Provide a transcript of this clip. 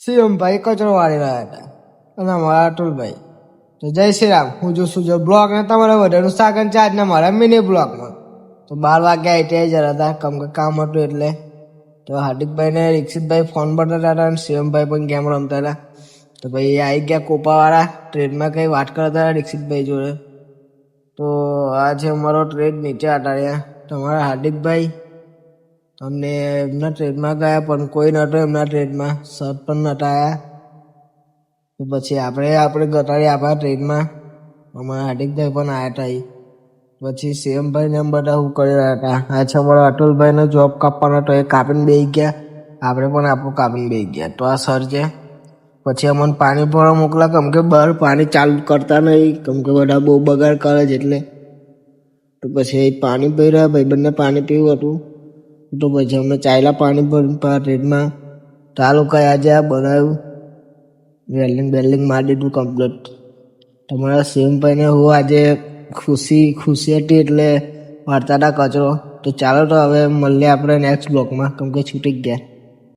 શિવમભાઈ કચરો વાળી રહ્યા હતા અને અમારા અતુલભાઈ. તો જય શ્રી રામ. હું જો સુજો બ્લોગ ને તમારા વધારનું સાગન ચાર્જ ને મારા મિની બ્લોગમાં. તો 12 વાગ્યા આઈટીઆઈ જરા હતા કામ હતું એટલે. તો હાર્દિકભાઈ ને રીક્ષિતભાઈ ફોન પર હતા અને શિવમભાઈ પણ ગેમ રમતા હતા. તો ભાઈ આવી ગયા કોપાવાળા ટ્રેડમાં કંઈ વાત કરતા હતા રીક્ષિતભાઈ જોડે. તો આ છે અમારો ટ્રેડ નીચે અટાડ્યા તમારા હાર્દિકભાઈ. અમને એમના ટ્રેડમાં ગયા પણ કોઈ નહોતો એમના ટ્રેડમાં, સર પણ નહોતા આવ્યા. તો પછી આપણે ગટાડી આપણા ટ્રેડમાં અમારા હાર્દિકભાઈ પણ આવ્યા હતા. પછી શિવમભાઈ ને એમ બધા શું કરી રહ્યા હતા. આ છે અમારા અતુલભાઈને જોબ કાપવાનો તો એ કાપીને બેસી ગયા, આપણે પણ આપણું કાપીને બેસી ગયા. તો આ સર છે. પછી અમને પાણી ભરવા મોકલા, કેમ કે બહાર પાણી ચાલુ કરતા નહીં, કેમ કે બધા બહુ બગાડ કરે છે એટલે. તો પછી પાણી પી રહ્યા, ભાઈબંધને પાણી પીવું હતું. તો પછી અમે ચાલ્યા પાણી ભરવા ટ્રેડમાં. તો આ લોકોએ આજે આ બનાવ્યું, વેલ્ડિંગ મારી દીધું કમ્પ્લીટ. તમારા શિવમભાઈને હું આજે ખુશી હતી એટલે વાળતા હતા કચરો. તો ચાલો તો હવે મળીએ આપણે નેક્સ્ટ બ્લોકમાં, કેમ કે છૂટી ગયા.